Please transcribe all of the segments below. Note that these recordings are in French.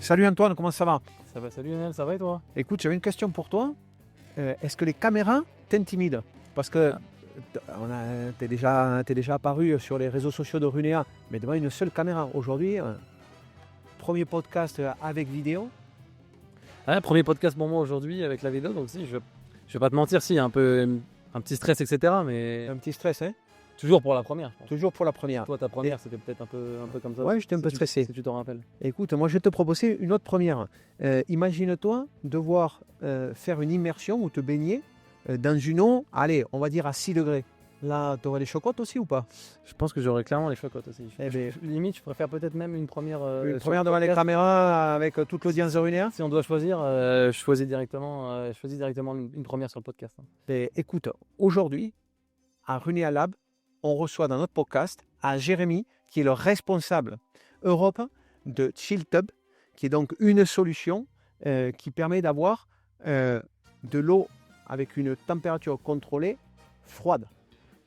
Salut Antoine, comment ça va? Ça va, salut Lionel, ça va et toi? Écoute, j'avais une question pour toi. Est-ce que les caméras t'intimident? Parce que t'es déjà apparu sur les réseaux sociaux de Runea, mais devant une seule caméra. Aujourd'hui, premier podcast avec vidéo. Ouais, premier podcast pour moi aujourd'hui avec la vidéo, donc si, je vais pas te mentir, si, un petit stress, etc. Mais Un petit stress, hein? toujours pour la première, je pense. Toujours pour la première. Toi, ta première, c'était peut-être un peu comme ça. Ouais, j'étais un peu stressé. Si tu t'en rappelles. Écoute, moi je vais te proposer une autre première. Imagine-toi devoir faire une immersion ou te baigner dans une eau, allez, on va dire à 6 degrés. Là, tu aurais les chocottes aussi ou pas? Je pense que j'aurais clairement les chocottes aussi. Eh ben, Limite, je préfère peut-être même une première. une sur première le devant les podcast. caméras avec toute l'audience de Runea. Si on doit choisir, je choisis directement une première sur le podcast. Hein. Ben, écoute, aujourd'hui, à Runea Lab, on reçoit dans notre podcast à Jérémy, qui est le responsable Europe de ChillTub, qui est donc une solution qui permet d'avoir de l'eau avec une température contrôlée froide.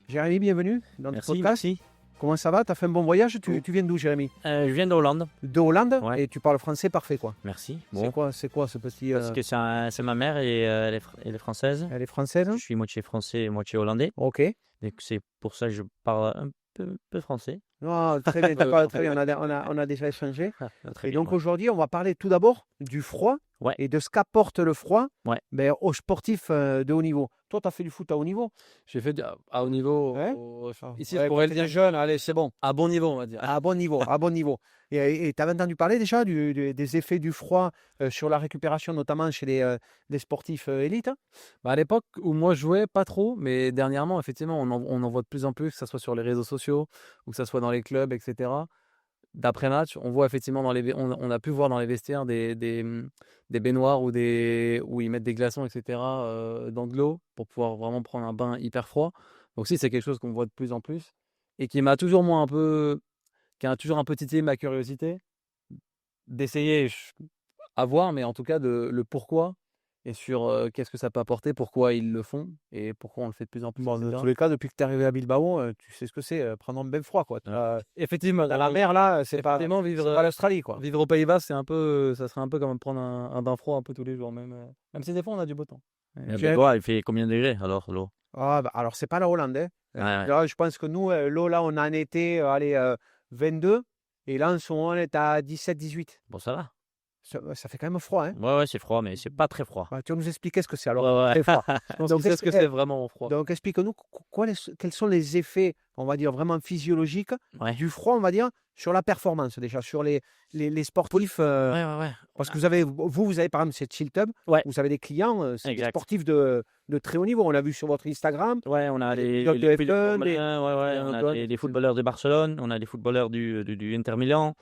Jérémy, bienvenue dans notre podcast. Merci. Comment ça va? Tu as fait un bon voyage? Tu viens d'où, Jérémy? Je viens de Hollande. De Hollande? Ouais. Et tu parles français parfait, quoi. Merci. C'est quoi ce petit... Parce que c'est ma mère et elle est française. Elle est française? Je suis moitié français et moitié hollandais. Ok. Donc c'est pour ça que je parle un peu français. Non, très bien, d'accord, très bien. On a déjà échangé. Très Et bien, donc ouais. aujourd'hui, on va parler tout d'abord du froid Ouais. et de ce qu'apporte le froid Ouais. aux sportifs de haut niveau. Toi, tu as fait du foot à haut niveau? J'ai fait à haut niveau. Ouais. Ici, Ouais, je pourrais quand le t'es dire jeune, allez, c'est bon. à bon niveau, on va dire. À bon niveau, à bon niveau. Et tu avais entendu parler déjà des effets du froid sur la récupération, notamment chez les sportifs élites? Bah, à l'époque où moi je jouais, pas trop, mais dernièrement, effectivement, on en voit de plus en plus, que ce soit sur les réseaux sociaux ou que ce soit dans les clubs, etc. D'après-match, on voit effectivement on a pu voir dans les vestiaires des baignoires où ils mettent des glaçons, etc. Dans de l'eau pour pouvoir vraiment prendre un bain hyper froid. Donc si, c'est quelque chose qu'on voit de plus en plus et qui a toujours un peu titillé ma curiosité d'essayer à voir, mais en tout cas le pourquoi et sur qu'est-ce que ça peut apporter, pourquoi ils le font et pourquoi on le fait de plus en plus. Bon, dans etc. tous les cas, depuis que tu es arrivé à Bilbao, tu sais ce que c'est, prendre un bain froid, quoi. Effectivement, Dans la mer, là, c'est pas l'Australie, quoi. vivre au Pays-Bas, ça serait un peu comme prendre un bain froid un peu tous les jours, même si des fois on a du beau temps. Toi, il fait combien de degrés alors l'eau? Ah, bah, alors, c'est pas la Hollande, hein. Ouais. Là, je pense que nous, l'eau, là, on a en été, 22. Et là, en ce moment, on est à 17-18. Bon, ça va. Ça fait quand même froid, hein. Ouais, c'est froid, mais c'est pas très froid. Bah, tu vas nous expliquer ce que c'est alors. Ouais. Très froid. Je pense Donc, qu'il sait ce que c'est vraiment froid. Donc, explique-nous quels sont les effets, on va dire, vraiment physiologiques Ouais. du froid, on va dire, sur la performance, déjà, sur les sportifs. Ouais. Parce que vous avez par exemple, cette ChillTub, Ouais. vous avez des clients, c'est des Exact. sportifs de très haut niveau. On l'a vu sur votre Instagram. Ouais, on a Des les pilotes de F1, on a Antoine. des footballeurs de Barcelone, on a des footballeurs du Inter Milan,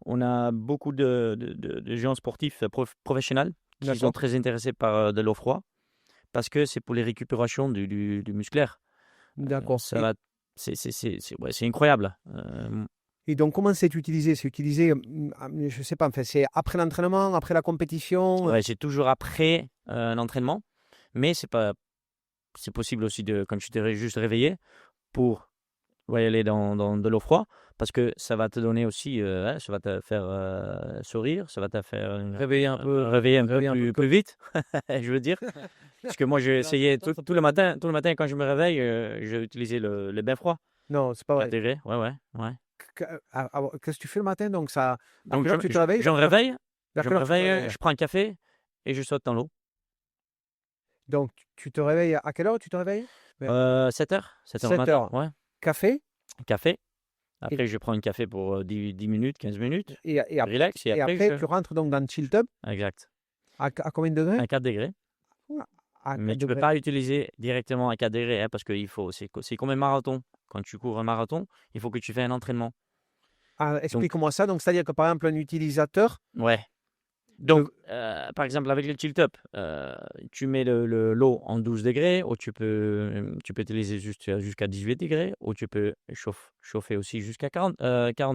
on a beaucoup de gens sportifs professionnels qui D'accord. sont très intéressés par de l'eau froide parce que c'est pour les récupérations du musculaire. D'accord. Ça va, c'est incroyable. Et donc, comment c'est utilisé? C'est utilisé, je ne sais pas, enfin, c'est après l'entraînement, après la compétition? Ouais, c'est toujours après l'entraînement, mais c'est possible aussi quand tu t'es juste réveillé pour aller dans de l'eau froide parce que ça va te donner aussi, ça va te faire sourire, ça va te faire Réveiller un peu. réveiller un peu réveiller un peu plus vite, je veux dire. Parce que moi, j'ai essayé tout le matin quand je me réveille, j'ai utilisé le bain froid. Non, c'est pas vrai. 4 degrés, ouais. Qu'est-ce que tu fais le matin? Donc, ça. Donc, Après, tu te réveilles? je me réveille, Vers quelle heure tu te réveilles? je prends un café et je saute dans l'eau. Donc, tu te réveilles à quelle heure tu te réveilles? 7h. 7h 7 matin, heures. ouais. Café? Café. Après, je prends un café pour 10 minutes, 15 minutes. Et après, Relax. Et après, tu rentres donc dans le ChillTub Exact. à combien de degrés? À 4 degrés. À Mais 4 tu ne peux degrés. pas l'utiliser directement à 4 degrés parce que c'est comme un marathon. Quand tu cours un marathon, il faut que tu fasses un entraînement. Explique-moi ça. Donc, c'est-à-dire que par exemple, un utilisateur. Ouais. Donc, par exemple, avec le ChillTub, tu mets l'eau en 12 degrés, ou tu peux utiliser jusqu'à 18 degrés, ou tu peux chauffer aussi jusqu'à 40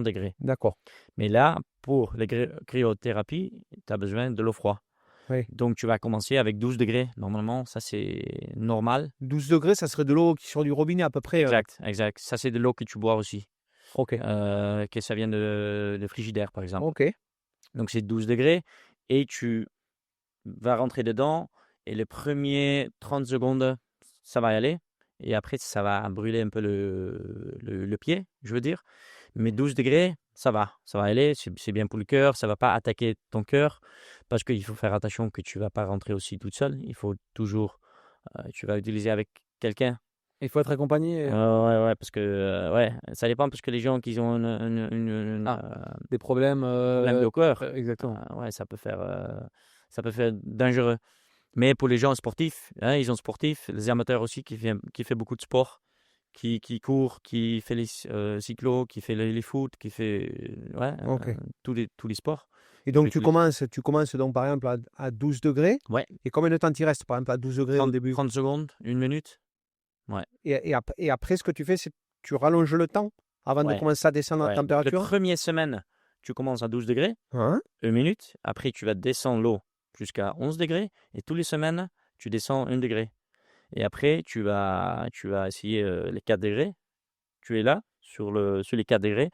degrés. D'accord. Mais là, pour les cryothérapies, tu as besoin de l'eau froide. Oui. Donc, tu vas commencer avec 12 degrés. Normalement, ça, c'est normal. 12 degrés, ça serait de l'eau qui sort du robinet à peu près. Exact. Ça, c'est de l'eau que tu bois aussi. Ok. Que ça vient de frigidaire, par exemple. Ok. Donc, c'est 12 degrés. Et tu vas rentrer dedans. Et les premiers 30 secondes, ça va y aller. Et après, ça va brûler un peu le pied, je veux dire. Mais 12 degrés, ça va aller. C'est bien pour le cœur. Ça ne va pas attaquer ton cœur. Parce qu'il faut faire attention que tu ne vas pas rentrer aussi toute seule. Il faut toujours, tu vas utiliser avec quelqu'un. Il faut être accompagné. Ouais, parce que ouais, ça dépend parce que les gens qui ont Des problèmes. problème de cœur, Exactement. ouais, ça peut faire dangereux. Mais pour les gens sportifs, hein, ils sont sportifs, les amateurs aussi qui fait beaucoup de sport, qui court, qui fait les cyclos, qui fait les foot, qui fait Ok. tous les sports. Et donc, Et tu tous commences donc, par exemple, à 12 degrés. Ouais, Et combien de temps tu restes, par exemple, à 12 degrés au 30, début 30 secondes, 1 minute. et après, ce que tu fais, c'est que tu rallonges le temps avant de Ouais. commencer à descendre Ouais. la La température. première semaine, tu commences à 12 degrés, Hein? 1 minute. Après, tu vas descendre l'eau jusqu'à 11 degrés. Et toutes les semaines, tu descends 1 degré. Et après, tu vas essayer les 4 degrés. Tu es là, sur les 4 degrés.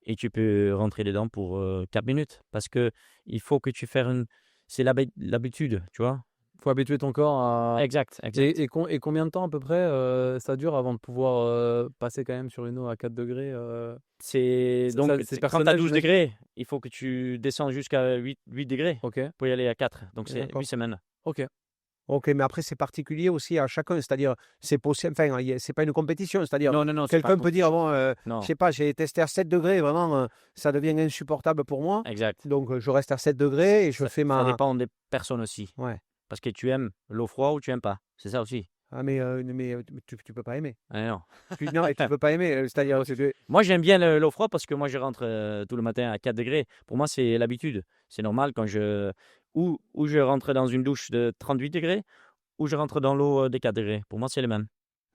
Et tu peux rentrer dedans pour 4 minutes. Parce que il faut que tu fasses c'est l'habitude, tu vois. Il faut habituer ton corps à. Exact. Et combien de temps à peu près ça dure avant de pouvoir passer quand même sur une eau à 4 degrés C'est Ça, donc c'est quand tu as personnel, 12 j'imagine. degrés, il faut que tu descends jusqu'à 8 degrés Ok, pour y aller à 4. Donc c'est D'accord. 8 semaines. ok. Ok, mais après, c'est particulier aussi à chacun. C'est-à-dire, c'est possible. Enfin, c'est pas une compétition. C'est-à-dire, Non, c'est pas quelqu'un peut dire, compétition. bon, Non, je sais pas, j'ai testé à 7 degrés, vraiment, ça devient insupportable pour moi. exact. Donc, je reste à 7 degrés et je fais Ça ma. dépend des personnes aussi. Ouais. Parce que tu aimes l'eau froide ou tu aimes pas. C'est ça aussi. Ah, mais tu peux pas aimer. Ah, non. Non, et tu peux pas aimer. C'est-à-dire, Moi, j'aime bien l'eau froide parce que moi, je rentre tout le matin à 4 degrés. Pour moi, c'est l'habitude. C'est normal quand ou je rentre dans une douche de 38 degrés ou je rentre dans l'eau des 4 degrés. Pour moi, c'est les mêmes.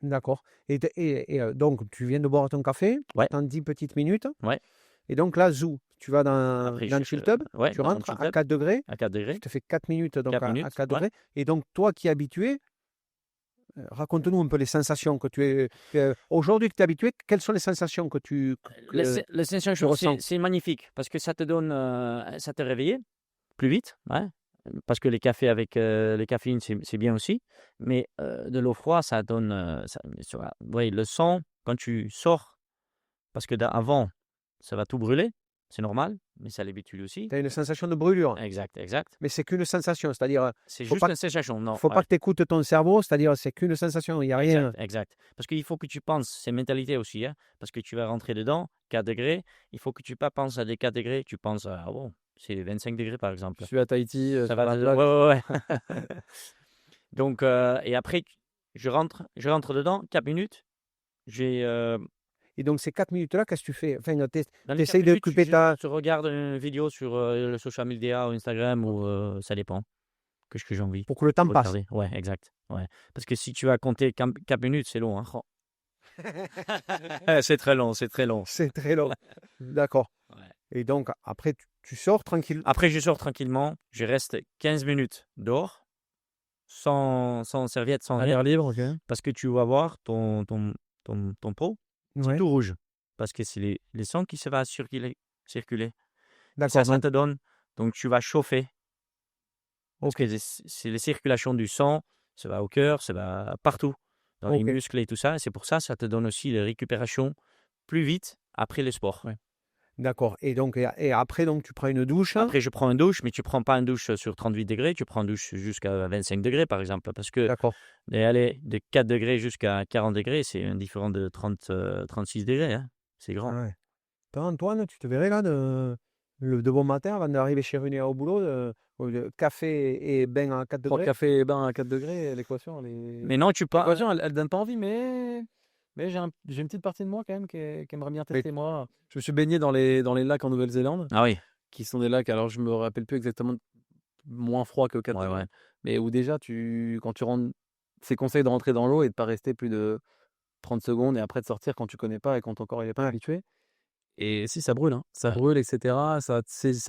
d'accord. Donc, tu viens de boire ton café, Ouais. dans 10 petites minutes. Ouais. Et donc là, zou, tu vas dans Après, le chill tub, ouais, tu dans le rentres chill à tub, 4 degrés, à 4 degrés. tu te fais 4 minutes, donc 4 à minutes, 4 ouais. degrés. Et donc, toi qui es habitué, raconte-nous un peu les sensations que tu es. Aujourd'hui que tu es habitué, quelles sont les sensations que tu. Le sensation, ressens. c'est magnifique parce que ça te donne, ça te réveille plus vite, ouais. Parce que les cafés avec les caféines, c'est bien aussi. Mais de l'eau froide, ça donne, ouais, le son quand tu sors, parce que avant, ça va tout brûler, c'est normal, mais ça l'habitude aussi. Tu as une sensation de brûlure. Exact. Mais c'est qu'une sensation, c'est-à-dire, C'est faut juste pas, une sensation, non. faut Ouais. pas que tu écoutes ton cerveau, c'est-à-dire, c'est qu'une sensation, il n'y a rien. Exact. Parce qu'il faut que tu penses, c'est mentalité aussi, hein, parce que tu vas rentrer dedans, 4 degrés, il faut que tu pas penses à des 4 degrés, tu penses à, ah bon, c'est 25 degrés par exemple. Je suis à Tahiti. Ça sur va la te... plage. Ouais. Donc, et après, je rentre dedans, 4 minutes. J'ai, Et donc, ces 4 minutes-là, qu'est-ce que tu fais? Enfin, dans tu les 4 essayes minutes, d'occuper ta. je regarde une vidéo sur le social media ou Instagram ou ça dépend, que j'ai envie. Pour que le temps passe. Regarder. Ouais, exact. Ouais. Parce que si tu vas compter 4 minutes, c'est long. Hein. C'est très long, c'est très long. C'est très long. D'accord. Ouais. Et donc, après, tu sors tranquille. Après, je sors tranquillement. Je reste 15 minutes dehors, sans serviette, sans À rien. l'air libre, ok. Parce que tu vas voir ton peau, c'est Ouais. tout rouge. Parce que c'est les sangs qui se va circuler. Et D'accord. ça Donc, te donne. Donc, tu vas chauffer. Parce que c'est les circulations du sang, ça va au cœur, ça va partout, dans les Ok. muscles et tout ça. Et c'est pour ça, ça te donne aussi les récupérations plus vite après le sport. Ouais. D'accord. Et donc, et après, donc, tu prends une douche. Après, je prends une douche, mais tu prends pas une douche sur 38 degrés, tu prends une douche jusqu'à 25 degrés, par exemple. Parce que D'accord. aller de 4 degrés jusqu'à 40 degrés, c'est un différent de 36 degrés. Hein. C'est grand. Ah ouais. Toi, Antoine, tu te verrais là de bon matin avant d'arriver chez Runéa au boulot, de café et bain à 4 Pour degrés. café et bain à 4 degrés, l'équation, Mais non, tu pas. l'équation, elle donne pas envie, mais j'ai une petite partie de moi quand même qui aimerait bien tester. Moi, je me suis baigné dans les lacs en Nouvelle-Zélande, Ah oui. qui sont des lacs, alors je me rappelle plus exactement, moins froid que 4 Ouais, degrés. ouais. Mais où déjà, quand tu rentres, c'est conseillé de rentrer dans l'eau et de pas rester plus de 30 secondes et après de sortir quand tu connais pas et quand ton corps il est pas Ouais. habitué. Et si, ça brûle, hein. Ça Ouais. brûle, etc. Ça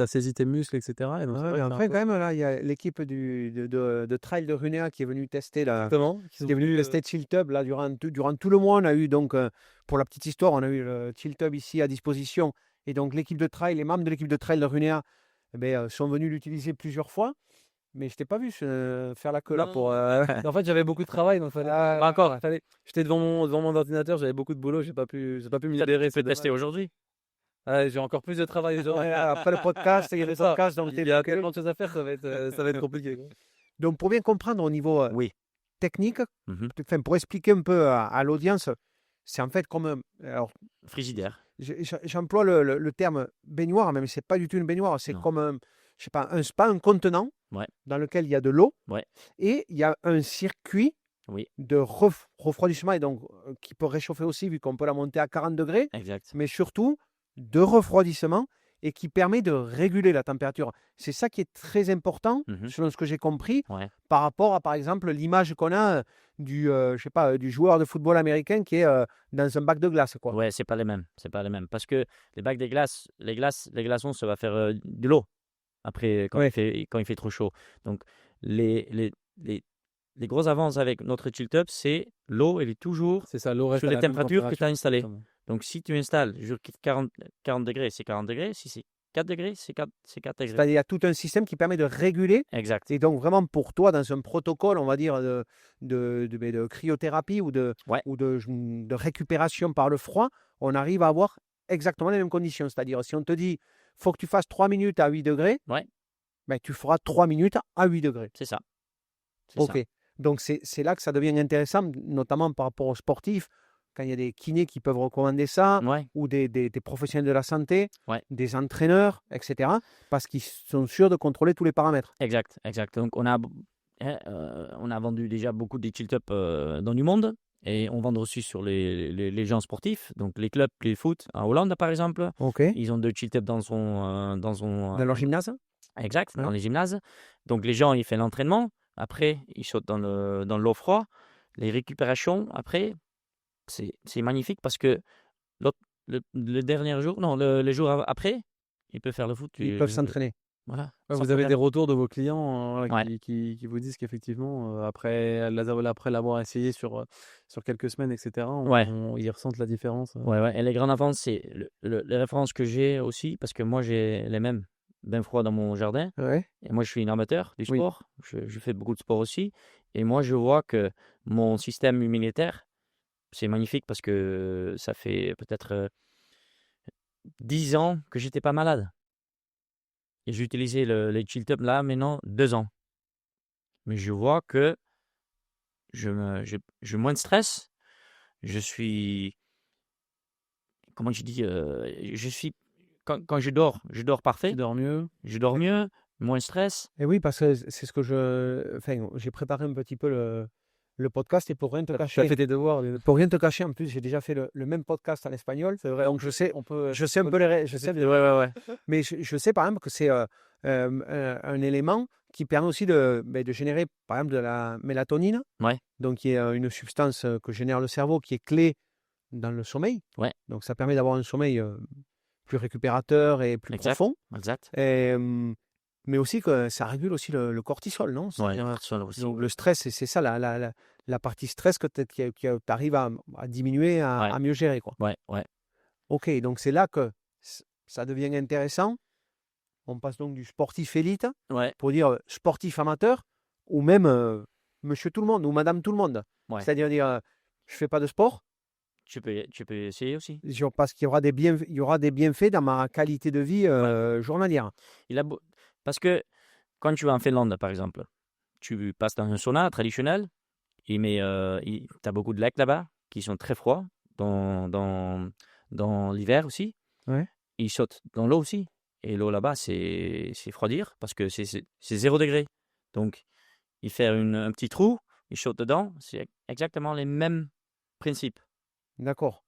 saisit tes muscles, etc. Et donc, c'est Ouais, vrai mais que c'est un après, peu- quand même, là, il y a l'équipe de trail de Runéa qui est venue tester là. Exactement. Qui est venu tester Chill Tub là, durant tout le mois. On a eu donc, pour la petite histoire, on a eu le Chill Tub ici à disposition. Et donc, l'équipe de trail, les membres de l'équipe de trail de Runéa sont venus l'utiliser plusieurs fois, mais je t'ai pas vu faire la queue là Non, pour. En fait, j'avais beaucoup de travail, donc fallait. Ah, Pas encore. J'étais devant mon ordinateur, j'avais beaucoup de boulot, j'ai pas pu m'y libérer. Tu peux C'est tester dommage. aujourd'hui. Ouais, j'ai encore plus de travail aujourd'hui. ouais, après le podcast, il y a C'est les ça. podcasts, donc Il y a tellement de choses à faire, ça va être compliqué, quoi. Donc, pour bien comprendre au niveau Oui. technique, Mhm. enfin, pour expliquer un peu à l'audience, c'est en fait comme alors, Frigidaire. j'emploie le terme baignoire, mais c'est pas du tout une baignoire, c'est Non. comme je sais pas, un spa, un contenant Ouais. dans lequel il y a de l'eau Ouais. et il y a un circuit Oui. de refroidissement et donc qui peut réchauffer aussi vu qu'on peut la monter à 40 degrés, Exact. mais surtout de refroidissement et qui permet de réguler la température. C'est ça qui est très important, Mhm. selon ce que j'ai compris, Ouais. par rapport à, par exemple, l'image qu'on a je sais pas, du joueur de football américain qui est dans un bac de glace, quoi. Ouais, c'est pas les mêmes. C'est pas les mêmes. Parce que les bacs des glaces, les glaçons, ça va faire de l'eau après Ouais. quand il fait trop chaud. Donc, les, les, les, les grosses avances avec notre chill tub, c'est l'eau, elle est toujours C'est ça, l'eau reste sur à les la même températures que tu as température. installées. Exactement. Donc, si tu installes, je quitte 40 degrés, c'est 40 degrés. Si c'est 4 degrés, c'est 4 degrés. C'est-à-dire il y a tout un système qui permet de réguler. Exact. Et donc, vraiment, pour toi, dans un protocole, on va dire, de cryothérapie ou Ouais. de récupération par le froid, on arrive à avoir exactement les mêmes conditions. C'est-à-dire, si on te dit, faut que tu fasses 3 minutes à 8 degrés, Ouais. ben, tu feras 3 minutes à 8 degrés. C'est ça. C'est OK. ça. Donc, c'est là que ça devient intéressant, notamment par rapport aux sportifs, quand il y a des kinés qui peuvent recommander ça, Ouais. ou des professionnels de la santé, Ouais. des entraîneurs, etc., parce qu'ils sont sûrs de contrôler tous les paramètres. Exact. Donc, on a vendu déjà beaucoup de chill tubs dans le monde et on vend aussi sur les gens sportifs, donc les clubs, les foot en Hollande par exemple. OK. Ils ont deux chill tubs dans son Dans leur gymnase? exact, Ouais. dans les gymnases. Donc les gens ils font l'entraînement, après ils sautent dans l'eau froide, les récupérations après c'est magnifique parce que le dernier jour, non le jour après, ils peuvent faire le foot. Ils peuvent s'entraîner. Voilà. Ouais, sans vous avez problème. des retours de vos clients voilà, Ouais. qui vous disent qu'effectivement, après l'avoir essayé sur quelques semaines, etc., Ouais. ils ressentent la différence. Ouais. Et les grandes avances, c'est les références que j'ai aussi, parce que moi, j'ai les mêmes bains froids dans mon jardin. Ouais. Et moi, je suis un amateur du Oui. sport. Je fais beaucoup de sport aussi. Et moi, je vois que mon système immunitaire, c'est magnifique parce que ça fait peut-être 10 ans que j'étais pas malade. Et j'ai utilisé les chill tubs là, maintenant, 2 ans. Mais je vois que j'ai moins de stress. Je suis, comment je dis, je suis, quand je dors parfait. Tu dors mieux. Je dors mieux, moins de stress. Et oui, parce que c'est ce que enfin, j'ai préparé un petit peu le podcast et pour rien te Tu as cacher. fait tes devoirs. Pour rien te cacher, en plus, j'ai déjà fait le même podcast en espagnol. C'est vrai, Donc, je sais on peut. un peu je sais, Ouais. mais je sais par exemple que c'est un élément qui permet aussi de générer, par exemple, de la mélatonine. Ouais. Donc, qui est une substance que génère le cerveau qui est clé dans le sommeil. Ouais. Donc, ça permet d'avoir un sommeil plus récupérateur et plus Exact. profond. Exact. Et, mais aussi que ça régule aussi le cortisol, non? Ouais. C'est-à-dire, donc, le stress, c'est ça la partie stress que tu arrives à diminuer, à mieux gérer, quoi. Ouais. OK, donc c'est là que ça devient intéressant. On passe donc du sportif élite Ouais. pour dire sportif amateur ou même monsieur tout le monde ou madame tout le monde. Ouais. C'est-à-dire dire je fais pas de sport Tu peux essayer aussi. parce qu'il y aura des bienfaits dans ma qualité de vie journalière. Parce que quand tu vas en Finlande, par exemple, tu passes dans un sauna traditionnel, tu as beaucoup de lacs là-bas qui sont très froids dans l'hiver aussi. Ouais. Ils sautent dans l'eau aussi. Et l'eau là-bas, c'est froidir parce que c'est 0 degré. Donc, il fait un petit trou, il saute dedans. C'est exactement les mêmes principes. D'accord.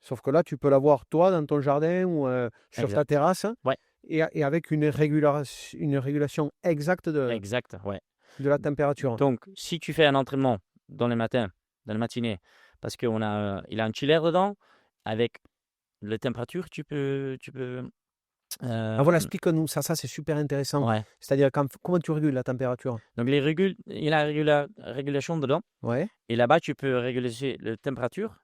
Sauf que là, tu peux l'avoir toi dans ton jardin ou sur Exact. ta terrasse Ouais. et avec une régulation exacte Exact, ouais. de la température. Donc, si tu fais un entraînement dans le matin, dans la matinée, parce qu'il a un chiller dedans, avec les températures, tu peux. Ah voilà, explique-nous ça c'est super intéressant. Ouais. C'est-à-dire comment tu régules la température? Donc, il a la régulation dedans. Ouais. Et là-bas, tu peux réguler la température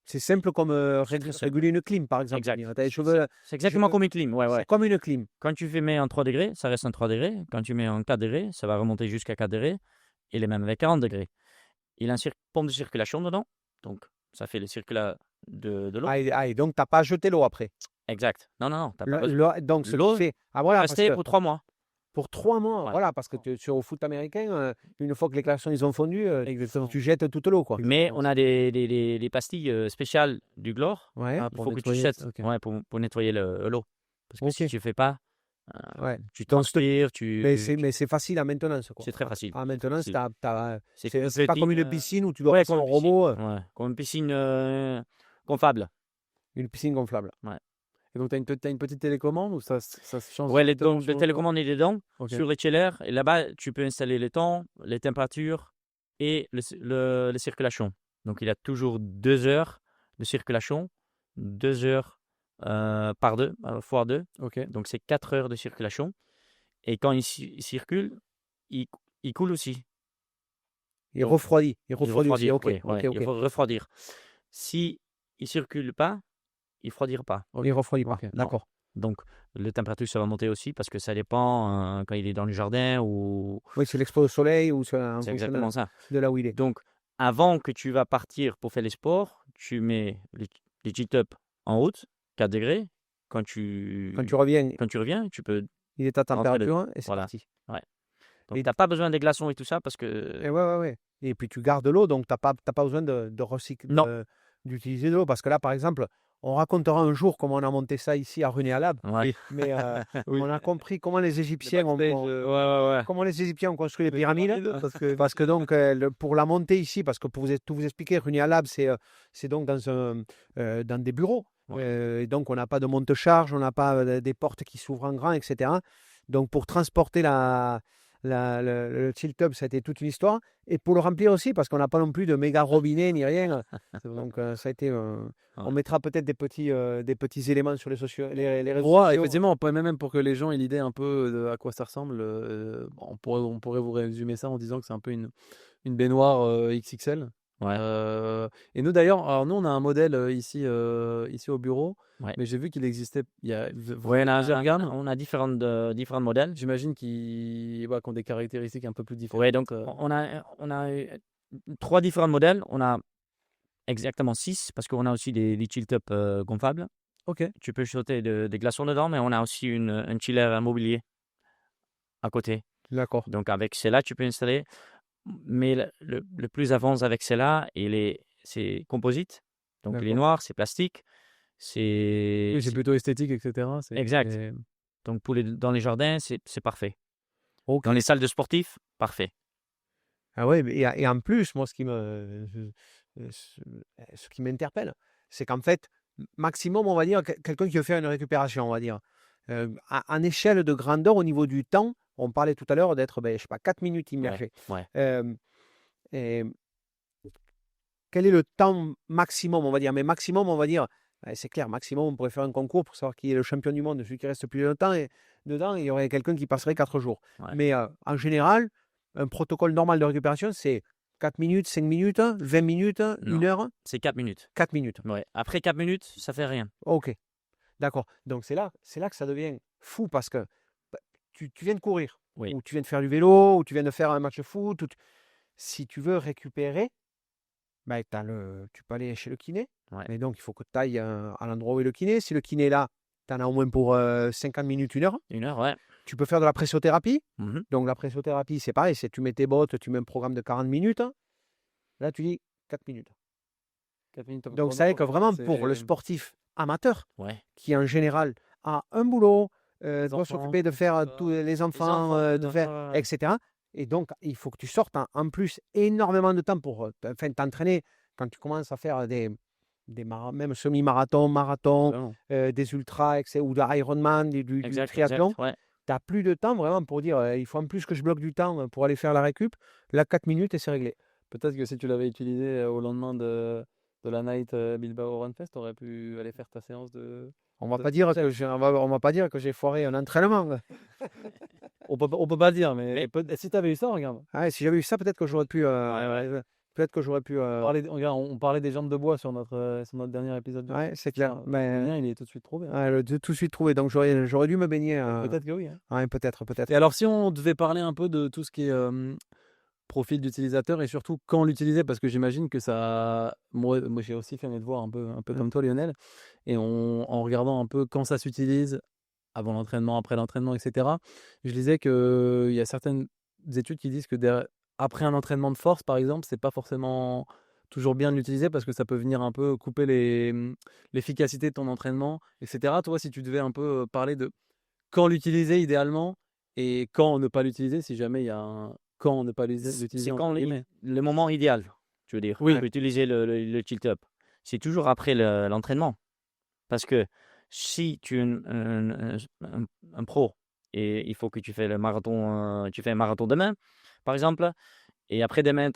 C'est simple comme C'est très simple. réguler une clim, par exemple. Exact. Tu as les cheveux, C'est exactement je- comme une clim. Ouais, ouais. c'est comme une clim. Quand tu mets en 3 degrés, ça reste en 3 degrés. Quand tu mets en 4 degrés, ça va remonter jusqu'à 4 degrés. Il est même avec 40 degrés. Il a une pompe de circulation dedans. Donc, ça fait le circulat de l'eau. Et donc, tu n'as pas jeté l'eau après. Exact. Non, non, non. T'as pas besoin. Donc, ce L'eau qui fait. Ah, voilà, parce Rester que pour 3 mois. pour 3 mois, Ouais. voilà, parce que sur au foot américain, une fois que les klaxons ils ont fondu, Exactement. tu jettes toute l'eau, quoi. Mais on a des pastilles spéciales du Glore. Ouais, Ah, Il pour faut que tu nettoyer, jettes ok. ouais, pour nettoyer l'eau. Parce que si Ok. tu ne fais pas, ouais. tu Donc, transpires, Mais c'est facile à maintenance, quoi. c'est très facile. À maintenance, Facile. c'est pas comme une piscine où tu dois Ouais, passer comme un une piscine. robot, Ouais, comme une piscine gonflable. une piscine gonflable. Et donc, tu as une petite télécommande ou ça se change Ouais, directement donc, sur le le télécommande il est dedans, Ok. sur les chillers. Et là-bas, tu peux installer les temps, les températures et la circulation. Donc, il a toujours 2 heures de circulation, 2 heures fois 2. Ok. Donc, c'est 4 heures de circulation. Et quand il circule, il coule aussi. Il Donc, refroidit. Il Il refroidit aussi. refroidit, Ok, oui, ok, ouais, ok. il faut refroidir. Si il ne circule pas, il ne refroidira pas. Il refroidit pas. Ok. Non. D'accord. Donc, la température, ça va monter aussi parce que ça dépend quand il est dans le jardin ou. Oui, c'est l'expose au soleil ou en C'est fonction exactement ça. de là où il est. Donc, avant que tu vas partir pour faire les sports, tu mets les G-Top en route, 4 degrés. Quand tu Quand tu reviens, tu peux. il est à température et c'est Voilà. parti. Donc, Et- tu n'as pas besoin des glaçons et tout ça parce Et que. ouais. Et puis tu gardes l'eau, donc tu n'as pas besoin de recycler, Non. d'utiliser de l'eau. Parce que là, par exemple, on racontera un jour comment on a monté ça ici à Runé-Alab. Ouais. Mais Oui. on a compris comment les Égyptiens backstage, Ouais. comment les Égyptiens ont construit les pyramides. Parce que Donc, pour la montée ici, parce que pour tout vous expliquer, Runé-Alab, c'est donc dans des bureaux. Ouais. Et donc, on n'a pas de monte-charge, on n'a pas des portes qui s'ouvrent en grand, etc. Donc, pour transporter le tilt tub, ça a été toute une histoire. Et pour le remplir aussi, parce qu'on n'a pas non plus de méga robinet ni rien. Donc, ça a été. On mettra peut-être des petits éléments sur les réseaux Ouais, sociaux. effectivement, même pour que les gens aient l'idée un peu de à quoi ça ressemble, on pourrait vous résumer ça en disant que c'est un peu une baignoire XXL. Ouais. Et nous d'ailleurs, alors nous on a un modèle ici au bureau, Ouais. mais j'ai vu qu'il existait. Il y a Ouais, plusieurs gammes. on a différents modèles. J'imagine qu'ils ont des caractéristiques un peu plus différentes. Ouais, donc on a 3 différents modèles. On a exactement 6 parce qu'on a aussi des tilt-up gonflables. Ok. Tu peux jeter des glaçons dedans, mais on a aussi un chiller immobilier à côté. D'accord. Donc avec celle-là, tu peux installer. Mais le plus avancé avec celle-là, c'est composite. Donc il est D'accord. noir, c'est plastique. Oui, c'est plutôt esthétique, etc. Exact. Donc dans les jardins, c'est parfait. Ok. Dans les salles de sportifs, parfait. Ah ouais, et en plus, moi, ce qui m'interpelle, c'est qu'en fait, maximum, on va dire, quelqu'un qui veut faire une récupération, on va dire, en échelle de grandeur au niveau du temps, on parlait tout à l'heure d'être, je sais pas, 4 minutes immergé. Ouais. Et quel est le temps maximum, on va dire? Mais maximum, on va dire, c'est clair, maximum, on pourrait faire un concours pour savoir qui est le champion du monde, celui qui reste plus longtemps, et dedans, il y aurait quelqu'un qui passerait 4 jours. Ouais. Mais en général, un protocole normal de récupération, c'est 4 minutes, 5 minutes, 20 minutes, Non. 1 heure, C'est 4 minutes. 4 minutes. Ouais. Après 4 minutes, ça fait rien. Ok, d'accord. Donc c'est là que ça devient fou parce que tu viens de courir, Oui. ou tu viens de faire du vélo, ou tu viens de faire un match de foot. Si tu veux récupérer, tu peux aller chez le kiné. Ouais. Mais donc il faut que tu ailles à l'endroit où est le kiné. Si le kiné est là, tu en as au moins pour 50 minutes, 1 heure. 1 heure, ouais. Tu peux faire de la pressothérapie. Mhm. Donc la pressothérapie, c'est pareil, c'est tu mets tes bottes, tu mets un programme de 40 minutes. Là, tu dis 4 minutes. 4 minutes Donc c'est vrai que vraiment pour le sportif amateur, Ouais. qui en général a un boulot, doit enfants, s'occuper de faire tous les enfants, de faire, ouais. etc. Et donc, il faut que tu sortes en plus énormément de temps pour t'entraîner quand tu commences à faire même semi-marathon, marathon, des ultras, etc., ou de Ironman, du Exact, triathlon. ouais. Tu n'as plus de temps vraiment pour dire il faut en plus que je bloque du temps pour aller faire la récup. Là, 4 minutes et c'est réglé. Peut-être que si tu l'avais utilisé au lendemain de la Night Bilbao Run Fest, tu aurais pu aller faire ta séance de. On va pas dire on va pas dire que j'ai foiré un entraînement. On peut pas dire, mais si tu avais eu ça, regarde. Ah ouais, si j'avais eu ça, peut-être que j'aurais pu Ouais. Peut-être que j'aurais pu. Regarde, on parlait des jambes de bois sur notre dernier épisode. Ouais, c'est clair. Le Mais lien, il est tout de suite trouvé. tout de suite trouvé. Donc j'aurais dû me baigner. Peut-être que oui. Hein. Ouais, peut-être. Et alors, si on devait parler un peu de tout ce qui est profil d'utilisateur et surtout quand l'utiliser, parce que j'imagine que ça. Moi j'ai aussi fait mes devoirs un peu comme toi, Lionel, et en regardant un peu quand ça s'utilise, avant l'entraînement, après l'entraînement, etc., je lisais qu'il y a certaines études qui disent que après un entraînement de force, par exemple, c'est pas forcément toujours bien de l'utiliser parce que ça peut venir un peu couper l'efficacité de ton entraînement, etc. Toi, si tu devais un peu parler de quand l'utiliser idéalement et quand ne pas l'utiliser, si jamais il y a un quand ne pas l'utiliser. C'est entre quand guillemets. le moment idéal, tu veux dire, Oui. pour utiliser le tilt-up. C'est toujours après l'entraînement. Parce que si tu es un pro et il faut que tu fais le marathon, tu fais un marathon demain, par exemple, et après-demain,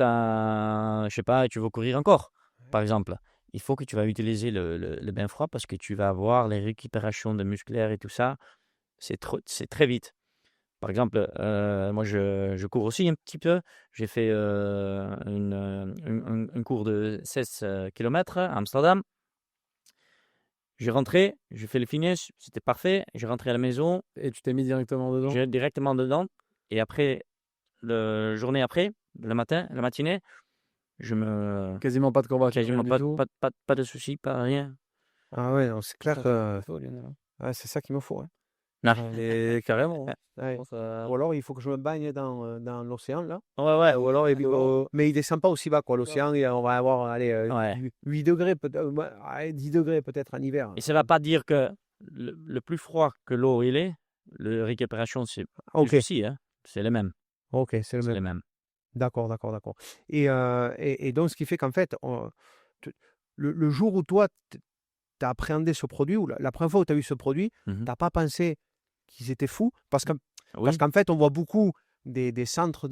je sais pas, tu veux courir encore, par exemple, il faut que tu vas utiliser le bain froid parce que tu vas avoir les récupérations de musculaires et tout ça. C'est très vite. Par exemple, moi, je cours aussi un petit peu. J'ai fait un cours de 16 km à Amsterdam. J'ai rentré, j'ai fait le finish, c'était parfait. J'ai rentré à la maison, Et tu t'es mis directement dedans. j'ai directement dedans. Et après, la journée après, le matin, la matinée, je me. Quasiment pas de courbature. Quasiment rien du tout. pas de soucis, pas rien. Ah ouais, non, c'est clair Ça, que. c'est faux, Lionel, hein. Ouais, c'est ça qu'il me faut. Non. Et carrément. Hein. Ouais. Je pense à- Ou alors il faut que je me baigne dans l'océan là. Ouais. Ou alors, Ouais. mais il descend pas aussi bas quoi. L'océan, on va avoir allez, Ouais. 8 degrés, ouais, 10 degrés peut-être en hiver. Et ça ne va pas dire que le plus froid que l'eau il est, la récupération, c'est Ok, plus aussi, hein. C'est le même. ok, c'est le C'est même. le même. D'accord. Et donc, ce qui fait qu'en fait, le jour où toi, tu as appréhendé ce produit, ou la première fois où tu as eu ce produit, tu Mhm. n'as pas pensé qu'ils étaient fous parce Oui. qu'en fait, on voit beaucoup des centres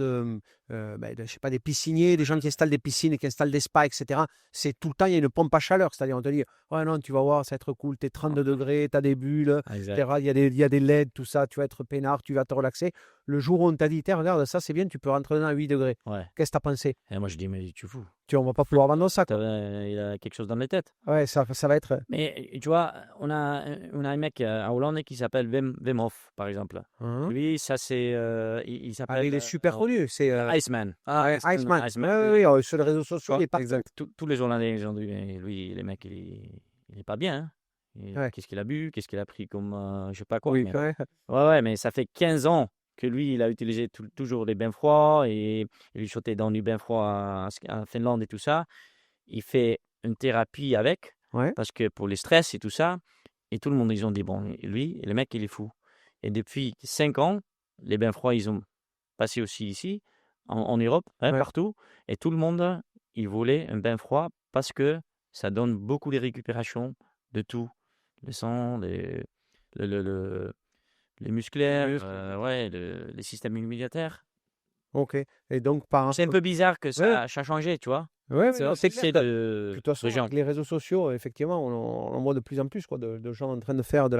je sais pas, des pisciniers, des gens qui installent des piscines, qui installent des spas, etc. C'est tout le temps, il y a une pompe à chaleur. C'est-à-dire, on te dit, ouais, non, tu vas voir, ça va être cool, tu es 32 degrés, tu as des bulles, Ah, exact. etc. Il y a des LED, tout ça, tu vas être peinard, tu vas te relaxer. Le jour où on t'a dit, tiens, regarde, ça c'est bien, tu peux rentrer dedans à 8 degrés. Ouais. Qu'est-ce que tu as pensé? Et moi, je dis, mais tu fous. On va pas pouvoir vendre ça, quoi. Il a quelque chose dans les têtes. Ouais, ça va être. Mais tu vois, on a un mec en Hollande qui s'appelle Wim Hof, par exemple. Hein. Lui, ça c'est. Il Ah, s'appelle. il est super connu. C'est Iceman. Ah, Iceman. Iceman. Oui, sur les réseaux sociaux, Ouais, il est partout. exact. Tous les Hollandais, ils ont dit, mais lui, les mecs, il est pas bien. Hein. Ouais. Qu'est-ce qu'il a bu? Qu'est-ce qu'il a pris comme. Je sais pas quoi. Oui, mais- Ouais. Ouais, mais ça fait 15 ans que lui, il a utilisé toujours les bains froids et il lui sautait dans du bain froid en Finlande et tout ça. Il fait une thérapie avec, Ouais. parce que pour les stress et tout ça, et tout le monde, ils ont dit, bon, lui, le mec, il est fou. Et depuis 5 ans, les bains froids, ils ont passé aussi ici, en Europe, hein, Ouais. partout, et tout le monde, il voulait un bain froid parce que ça donne beaucoup de récupération de tout. Le sang, les musculaires, muscles. ouais, les systèmes immunitaires. Ok. Et donc, par. C'est un peu bizarre que Ouais. ça a changé, tu vois. Ouais, C'est vrai, C'est clair. de De toute façon, gens. avec les réseaux sociaux, effectivement, on voit de plus en plus quoi, de gens en train de faire de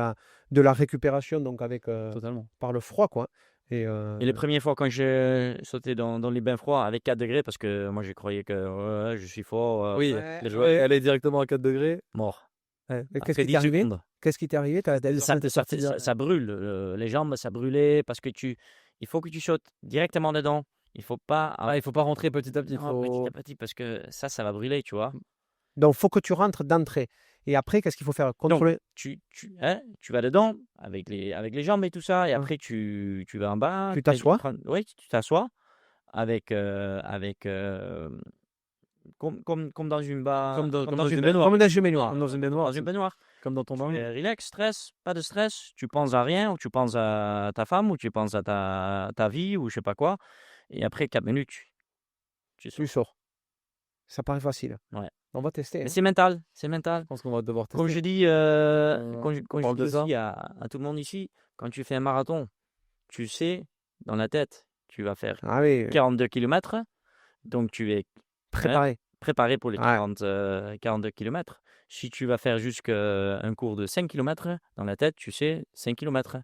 la récupération donc avec, Totalement. par le froid. Quoi. Et, Et les premières fois quand j'ai sauté dans les bains froids avec 4 degrés, parce que moi j'ai croyé que ouais, je suis fort, Oui, Ouais, les je joueurs vois qu'elle est directement à 4 degrés. mort. ouais. Et Après qu'est-ce qui 10 t'est arrivé? secondes. Qu'est-ce qui t'est arrivé? Ça brûle, les jambes, ça brûlait parce que il faut que tu sautes directement dedans. Il faut pas Ah, il faut pas rentrer petit à petit. non, petit à petit parce que ça va brûler, tu vois. Donc, il faut que tu rentres d'entrée. Et après, qu'est-ce qu'il faut faire? Contrôler. Tu vas dedans avec les jambes et tout ça, et après tu vas en bas. Tu t'assois? Oui, tu t'assois avec comme dans une Comme dans une une baignoire. Comme dans une baignoire. Comme dans une baignoire. dans une baignoire. Comme dans ton bain. Relax, stress, pas de stress. Tu penses à rien, ou tu penses à ta femme, ou tu penses à ta vie, ou je sais pas quoi. Et après 4 minutes, tu Tu sors. sors. Ça paraît facile. Ouais. On va tester. Mais Hein. c'est mental, c'est mental. Je pense qu'on va devoir tester. Comme je dis, quand je parle dis de ça. aussi à tout le monde ici, quand tu fais un marathon, tu sais, dans la tête, tu vas faire Ah oui, 42 km, donc tu es préparé. préparé pour les Ouais. 42 km. Si tu vas faire jusqu'un cours de 5 km, dans la tête, tu sais, 5 km.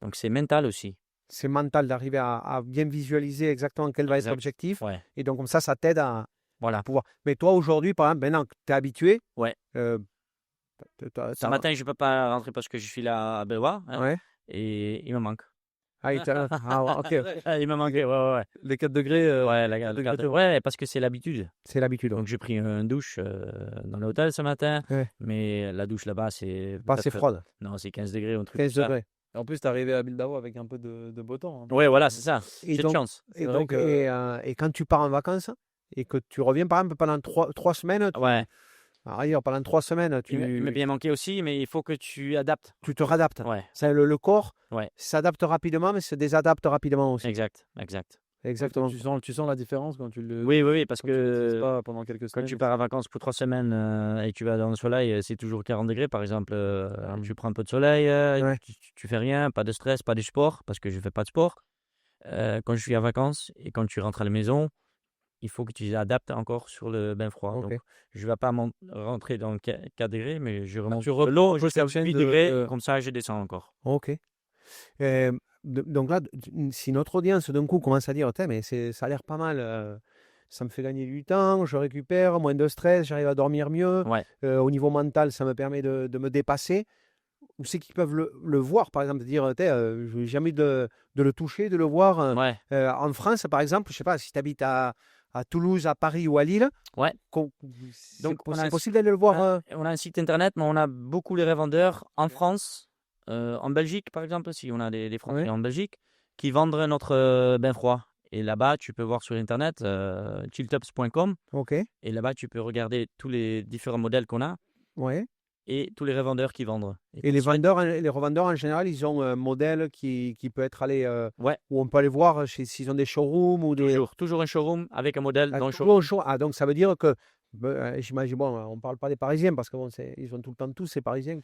Donc c'est mental aussi. C'est mental d'arriver à bien visualiser exactement quel va être Exact. l'objectif. Ouais. Et donc, comme ça t'aide à Voilà. pouvoir. Mais toi, aujourd'hui, par exemple, maintenant que tu es habitué, Ouais. Ce matin, je ne peux pas rentrer parce que je suis là à Belvoir. Hein, Ouais. et il me manque. Ah, ok. Ah, il me manquait, ouais. Les 4 degrés. Ouais, de gâteau. ouais, parce que c'est l'habitude. C'est l'habitude. Donc, j'ai pris une douche dans l'hôtel ce matin. Ouais. Mais la douche là-bas, c'est. Pas assez peut-être- froide. Non, c'est 15 degrés ou un truc 15 comme ça. degrés. En plus, t'es arrivé à Bilbao avec un peu de beau temps. Hein. Ouais, voilà, c'est ça. Et J'ai de donc- chance. C'est Et, vrai donc, que- et quand tu pars en vacances et que tu reviens, par exemple, pendant 3 semaines, Ouais. ailleurs, pendant 3 semaines, Il m'a bien manqué aussi, mais il faut que tu adaptes. tu te réadaptes. Ouais, C'est le corps Ouais. s'adapte rapidement, mais se désadapte rapidement aussi. exact. Exactement. Tu sens la différence quand tu le. Oui, parce quand tu l'utilises que pas pendant quelques quand semaines. tu pars en vacances pour 3 semaines et tu vas dans le soleil, c'est toujours 40 degrés par exemple. Tu prends un peu de soleil, Ouais. tu fais rien, pas de stress, pas de sport, parce que je fais pas de sport. Quand je suis en vacances et quand tu rentres à la maison, il faut que tu adaptes encore sur le bain froid. Ok. Donc, je ne vais pas rentrer dans 4 degrés, mais je remonte tu l'eau reposes jusqu'à cette chaîne 8 de- degrés, comme ça je descends encore. Ok. Donc là, si notre audience d'un coup commence à dire, Tain, mais ça a l'air pas mal, ça me fait gagner du temps, je récupère, moins de stress, j'arrive à dormir mieux, Ouais. au niveau mental, ça me permet de me dépasser. Où c'est qu'ils peuvent le voir, par exemple, dire, je n'ai jamais de le toucher, de le voir. Ouais. En France, par exemple, je ne sais pas si tu habites à Toulouse, à Paris ou à Lille. Ouais. C'est Donc, on a un possible d'aller le voir. On a un site internet, mais on a beaucoup les revendeurs en France, en Belgique par exemple aussi. On a des Français Ouais. en Belgique qui vendent notre bain froid. Et là-bas, tu peux voir sur internet chilltops.com. Ok. Et là-bas, tu peux regarder tous les différents modèles qu'on a Ouais. et tous les revendeurs qui vendent. Et les revendeurs en général, ils ont un modèle qui peut être allé, Ouais, où on peut aller voir s'ils ont des showrooms ou des. toujours un showroom avec un modèle dans le Toujours showroom. un show. Ah, donc ça veut dire que. J'imagine, bon, on ne parle pas des Parisiens parce que bon, ils ont tout le temps tous ces Parisiens.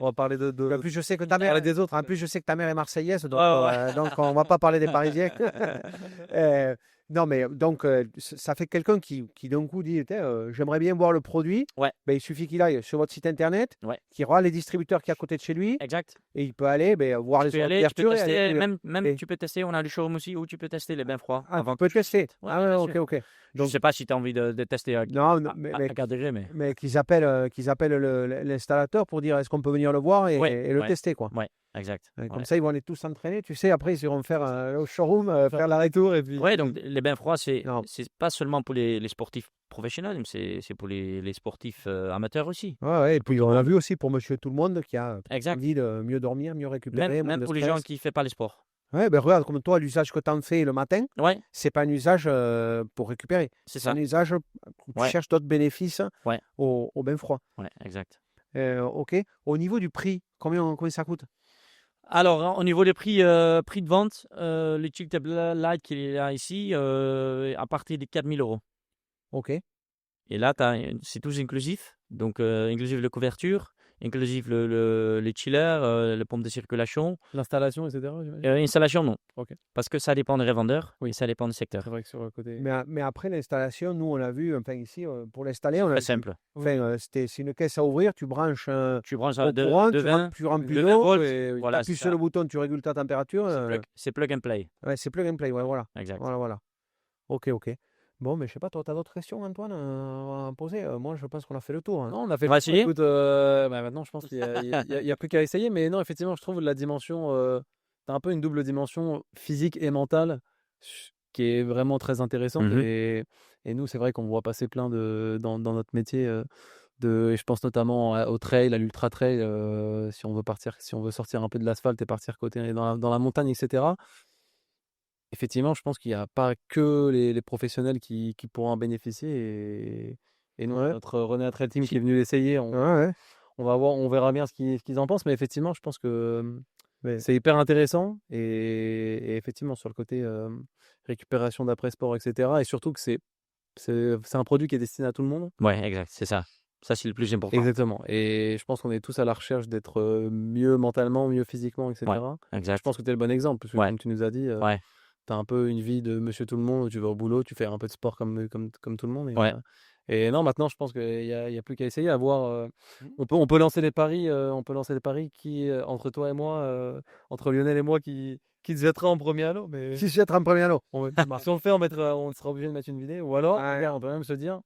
On va parler de. En plus, je sais que ta mère, des autres. en plus, je sais que ta mère est marseillaise, donc, Ouais. donc on ne va pas parler des Parisiens. Non, mais donc, ça fait quelqu'un qui d'un coup dit, j'aimerais bien voir le produit. Ouais. Ben, il suffit qu'il aille sur votre site internet, Ouais. qu'il voit les distributeurs qui sont à côté de chez lui, Exact. et il peut aller voir les Tu peux aller, tu peux ouvertures. et tester, aller- même et- tu peux tester, on a le showroom aussi où tu peux tester les bains froids. Ah, avant tu peux tester. Ouais, Ah, ouais, bien ok, sûr. ok. Je ne sais pas si tu as envie de tester à Non, non, à 4 degrés, mais. mais qu'ils appellent l'installateur pour dire est-ce qu'on peut venir le voir et, Ouais, et le ouais. tester, quoi. Exact. Comme Ouais. ça, ils vont aller tous s'entraîner, tu sais. Après, ils iront faire au showroom, faire l'arrêt-tour et puis. Ouais, donc les bains froids, Non. c'est pas seulement pour les sportifs professionnels, mais c'est pour les sportifs amateurs aussi. Ouais, ouais, et puis on a vu aussi pour monsieur tout le monde qui a Exact. envie de mieux dormir, mieux récupérer, moins Même de pour les stress. gens qui ne font pas les sports. Ouais, ben regarde, comme toi, l'usage que tu en fais le matin, Ouais, c'est pas un usage pour récupérer. c'est C'est ça. un usage où tu Ouais. cherches d'autres bénéfices Ouais. au bain froid. Ouais, exact. Ok. Au niveau du prix, combien ça coûte? Alors, au niveau des prix de vente, le Chill Tub Light qu'il y a ici, à partir de 4 000 €. Ok. Et là, c'est tout inclusif. Donc, inclusif la couverture, inclusif le chiller, le pompe de circulation. L'installation, etc. j'imagine. Installation, non. Ok. Parce que ça dépend des revendeurs Oui. et ça dépend du secteur. C'est vrai que sur le côté. Mais après l'installation, nous, on a vu, enfin ici, pour l'installer, on a Très simple. Enfin, c'est une caisse à ouvrir, tu branches Tu branches au de courant, 20, tu remplis de d'eau, 20 volts. et Voilà, appuies c'est sur ça. le bouton, tu régules ta température. C'est plug and play. Ouais, c'est plug and play, ouais, voilà. Exact. Voilà. Ok. Bon, mais je sais pas, toi, tu as d'autres questions, Antoine, à poser? Moi, je pense qu'on a fait le tour. Hein. Non, on a fait On va le tour. essayer. Écoute, maintenant, je pense qu'il y a plus qu'à essayer. Mais non, effectivement, je trouve la dimension. Tu as un peu une double dimension physique et mentale qui est vraiment très intéressante. Mhm. Et nous, c'est vrai qu'on voit passer plein dans notre métier. Et je pense notamment au trail, à l'ultra trail, si on veut sortir un peu de l'asphalte et partir côté dans la montagne, etc. Effectivement, je pense qu'il n'y a pas que les professionnels qui pourront en bénéficier. Et nous, Ouais. notre René Trail Team qui est venu l'essayer, Ouais. on verra bien ce qu'ils en pensent. Mais effectivement, je pense que Mais- c'est hyper intéressant. Et effectivement, sur le côté récupération d'après-sport, etc. Et surtout que c'est un produit qui est destiné à tout le monde. Ouais, exact. C'est ça. Ça, c'est le plus important. Exactement. Et je pense qu'on est tous à la recherche d'être mieux mentalement, mieux physiquement, etc. Exact. Je pense que tu es le bon exemple. Parce que Ouais. comme tu nous as dit, Ouais. tu as un peu une vie de monsieur tout le monde où tu vas au boulot, tu fais un peu de sport comme tout le monde. Ouais. Et non, maintenant, je pense qu'il y a plus qu'à essayer, à voir. On peut lancer des paris. On peut lancer des paris qui, entre toi et moi, entre Lionel et moi, qui qui se jettera en premier à l'eau. Mais Si c'est en premier anneau. si on le fait, on sera obligé de mettre une vidéo. Ou alors, Ouais. regarde, on peut même se dire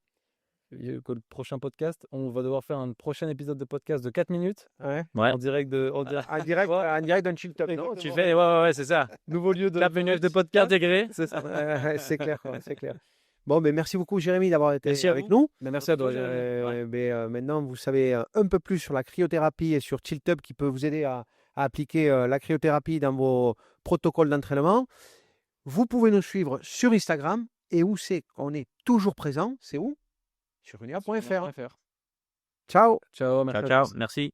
que le prochain podcast, on va devoir faire un prochain épisode de podcast de 4 minutes Ouais. Ouais. en direct en direct. En direct d'un chill top. Exactement. Tu fais, ouais, c'est ça. Nouveau lieu de 4 minutes de podcast intégré. C'est ça. C'est clair, quoi, c'est clair. Bon, ben merci beaucoup, Jérémy, d'avoir été Merci à avec vous. nous. Mais merci à toi. Maintenant, vous savez un peu plus sur la cryothérapie et sur ChillTub qui peut vous aider à appliquer la cryothérapie dans vos protocoles d'entraînement. Vous pouvez nous suivre sur Instagram. Et où c'est qu'on est toujours présent? C'est où? Sur unia.fr. Ciao, Ciao, merci. à ciao. tous. Merci.